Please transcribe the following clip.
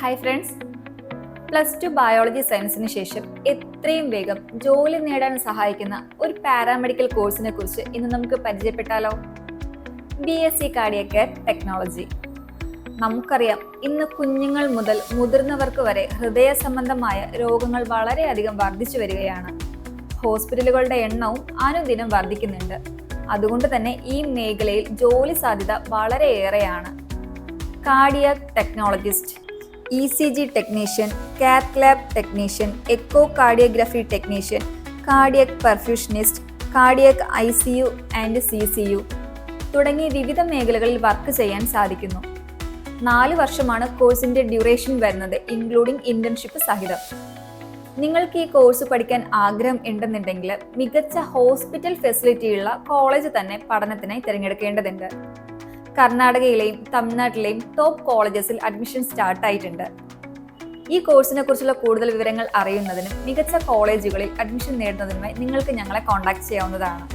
Hi friends, +2 biology സയൻസിന് ശേഷം എത്രയും വേഗം ജോലി നേടാൻ സഹായിക്കുന്ന ഒരു പാരാമെഡിക്കൽ കോഴ്സിനെ കുറിച്ച് ഇന്ന് നമുക്ക് പരിചയപ്പെട്ടാലോ? BSc cardiac care technology. നമുക്കറിയാം, ഇന്ന് കുഞ്ഞുങ്ങൾ മുതൽ മുതിർന്നവർക്ക് വരെ ഹൃദയ സംബന്ധമായ രോഗങ്ങൾ വളരെയധികം വർദ്ധിച്ചു വരികയാണ്. ഹോസ്പിറ്റലുകളുടെ എണ്ണവും അനുദിനം വർദ്ധിക്കുന്നുണ്ട്. അതുകൊണ്ട് തന്നെ ഈ മേഖലയിൽ ജോലി സാധ്യത വളരെയേറെയാണ്. Cardiac technologist, ECG technician, cath lab technician, echo cardiography technician, cardiac perfusionist, cardiac ICU and CCU തുടങ്ങി വിവിധ മേഖലകളിൽ വർക്ക് ചെയ്യാൻ സാധിക്കുന്നു. 4 വർഷമാണ് കോഴ്സിന്റെ ഡ്യൂറേഷൻ വരുന്നത്, ഇൻക്ലൂഡിംഗ് ഇന്റേൺഷിപ്പ് സഹിതം. നിങ്ങൾക്ക് ഈ കോഴ്സ് പഠിക്കാൻ ആഗ്രഹം ഉണ്ടെന്നുണ്ടെങ്കിൽ മികച്ച ഹോസ്പിറ്റൽ ഫെസിലിറ്റിയുള്ള കോളേജ് തന്നെ പഠനത്തിനായി തിരഞ്ഞെടുക്കേണ്ടതുണ്ട്. കർണാടകയിലെയും തമിഴ്നാട്ടിലെയും ടോപ്പ് കോളേജസിൽ അഡ്മിഷൻ സ്റ്റാർട്ട് ആയിട്ടുണ്ട്. ഈ കോഴ്സിനെ കുറിച്ചുള്ള കൂടുതൽ വിവരങ്ങൾ അറിയുന്നതിനും മികച്ച കോളേജുകളിൽ അഡ്മിഷൻ നേടുന്നതിനുമായി നിങ്ങൾക്ക് ഞങ്ങളെ കോൺടാക്ട് ചെയ്യാവുന്നതാണ്.